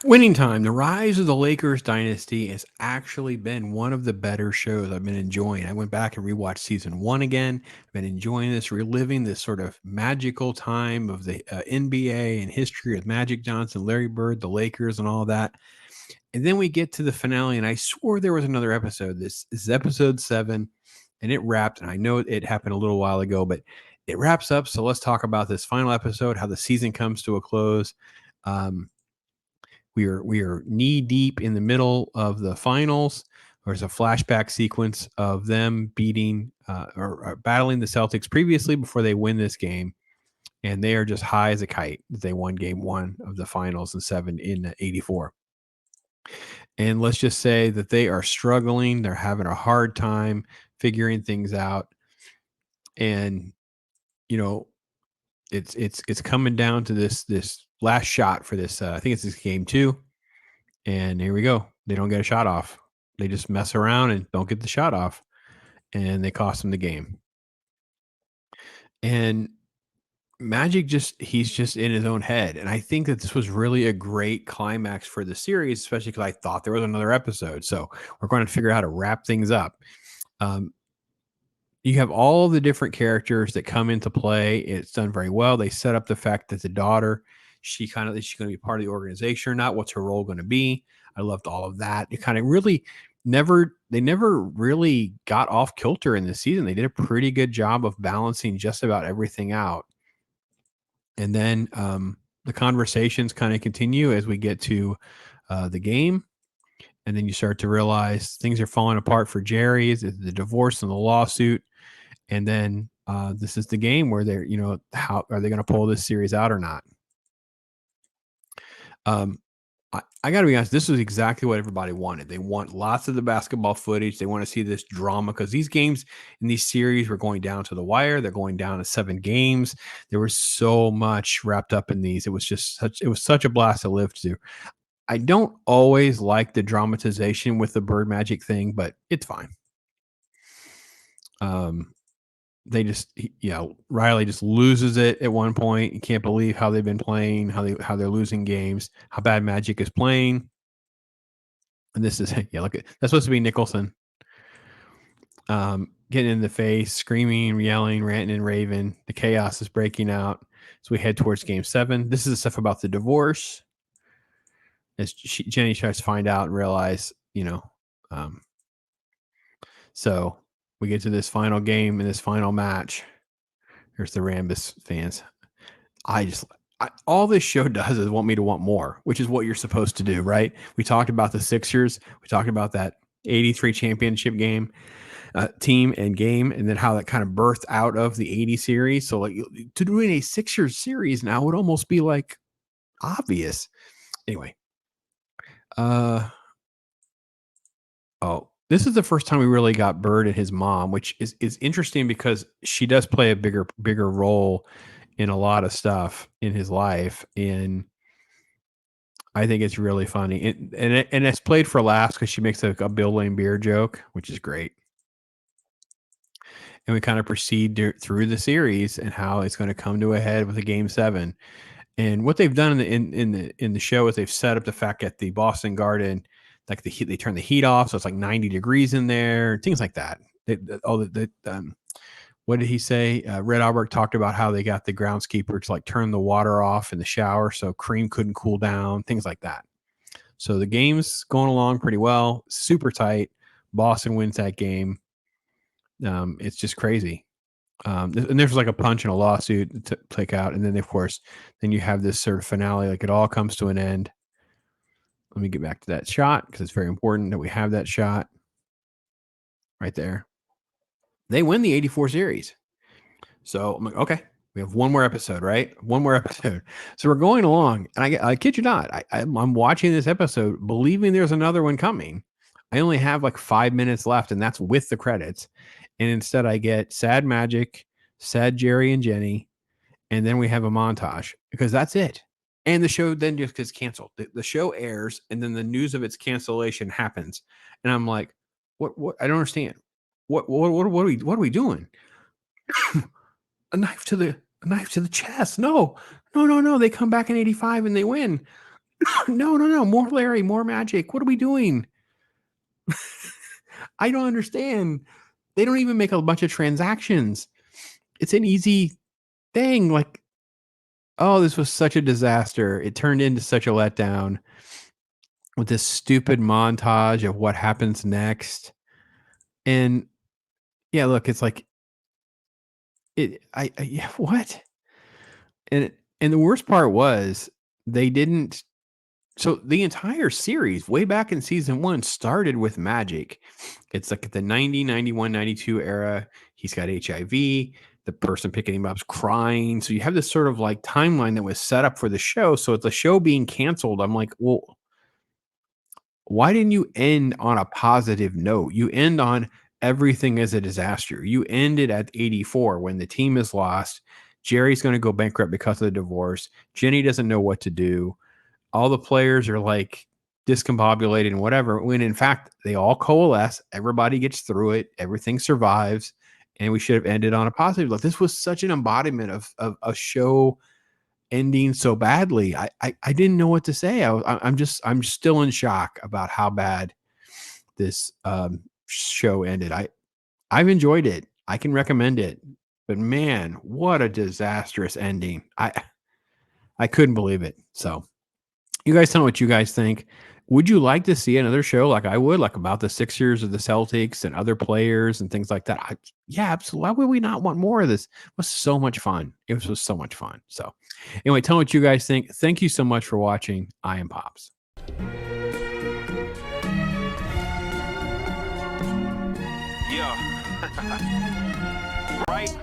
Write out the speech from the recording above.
Winning Time, The Rise of the Lakers Dynasty has actually been one of the better shows I've been enjoying. I went back and rewatched season one again. I've been enjoying this, reliving this sort of magical time of the NBA and history with Magic Johnson, Larry Bird, the Lakers, and all that. And then we get to the finale, and I swore there was another episode. This is episode 7, and it wrapped. And I know it happened a little while ago, but it wraps up. So let's talk about this final episode, how the season comes to a close. Um, we are knee deep in the middle of the finals. There's a flashback sequence of them beating or battling the Celtics previously before they win this game, and they are just high as a kite. They won game 1 of the finals in 7 in '84. And let's just say that they are struggling. They're having a hard time figuring things out, and you know it's coming down to this last shot for this. I think it's this game 2. And here we go. They don't get a shot off. They just mess around and don't get the shot off. And they cost them the game. And Magic he's just in his own head. And I think that this was really a great climax for the series, especially because I thought there was another episode. So we're going to figure out how to wrap things up. You have all the different characters that come into play. It's done very well. They set up the fact that the daughter, she's going to be part of the organization or not. What's her role going to be? I loved all of that. It kind of really they never really got off kilter in this season. They did a pretty good job of balancing just about everything out. And then the conversations kind of continue as we get to the game. And then you start to realize things are falling apart for Jerry. The divorce and the lawsuit. And then this is the game where they're, how are they going to pull this series out or not? I got to be honest, this is exactly what everybody wanted. They want lots of the basketball footage. They want to see this drama because these games in these series were going down to the wire. They're going down to 7 games. There was so much wrapped up in these. It was such a blast to live to. I don't always like the dramatization with the Bird Magic thing, but it's fine. Riley just loses it at one point. You can't believe how they've been playing, how they're losing games, how bad Magic is playing. And this is look at that's supposed to be Nicholson. Getting in the face, screaming, yelling, ranting, and raving. The chaos is breaking out. So we head towards game 7. This is the stuff about the divorce. As Jenny tries to find out and realize, so we get to this final game and this final match. Here's the Rambus fans. All this show does is want me to want more, which is what you're supposed to do, right? We talked about the Sixers. We talked about that 83 championship game team and game, and then how that kind of birthed out of the 80 series. So like to doing a Sixers series now would almost be like obvious. Anyway, this is the first time we really got Bird and his mom, which is interesting because she does play a bigger role in a lot of stuff in his life, and I think it's really funny. And it's played for laughs because she makes a Bill Lane beer joke, which is great. And we kind of proceed through the series and how it's going to come to a head with a game 7. And what they've done in the show is they've set up the fact that the Boston Garden, like they turn the heat off, so it's like 90 degrees in there, things like that. What did he say? Red Auerbach talked about how they got the groundskeeper to like turn the water off in the shower so Cream couldn't cool down, things like that. So the game's going along pretty well, super tight. Boston wins that game. It's just crazy. And there's like a punch and a lawsuit to take out. And then, of course, then you have this sort of finale, like it all comes to an end. Let me get back to that shot because it's very important that we have that shot right there. They win the 84 series. So I'm like, okay, we have one more episode, right? One more episode. So we're going along. And I kid you not, I'm watching this episode believing there's another one coming. I only have like 5 minutes left, and that's with the credits. And instead I get sad Magic, sad Jerry and Jenny, and then we have a montage because that's it. And the show then just gets canceled. The show airs, and then the news of its cancellation happens. And I'm like, what? I don't understand. What are we doing? a knife to the chest. No. They come back in 85 and they win. No, more Larry, more magic. What are we doing? I don't understand. They don't even make a bunch of transactions. It's an easy thing. Like, oh, this was such a disaster. It turned into such a letdown with this stupid montage of what happens next. And yeah, look, it's like yeah, what? And the worst part was they didn't. So the entire series, way back in season 1, started with magic. It's like the 90, 91, 92 era. He's got HIV. The person picking him up is crying. So you have this sort of like timeline that was set up for the show. So it's the show being canceled. I'm like, well, why didn't you end on a positive note? You end on everything is a disaster. You ended at 84 when the team is lost. Jerry's going to go bankrupt because of the divorce. Jenny doesn't know what to do. All the players are like discombobulated and whatever, when in fact they all coalesce, everybody gets through it, everything survives, and we should have ended on a positive. Like, this was such an embodiment of a show ending so badly. I didn't know what to say. I'm still in shock about how bad this show ended. I've enjoyed it. I can recommend it, but man, what a disastrous ending. I couldn't believe it. So you guys tell me what you guys think. Would you like to see another show like I would, like about the Sixers or the Celtics and other players and things like that? Yeah, absolutely. Why would we not want more of this? It was so much fun. It was so much fun. So, anyway, tell me what you guys think. Thank you so much for watching. I am Pops. Yeah. Right?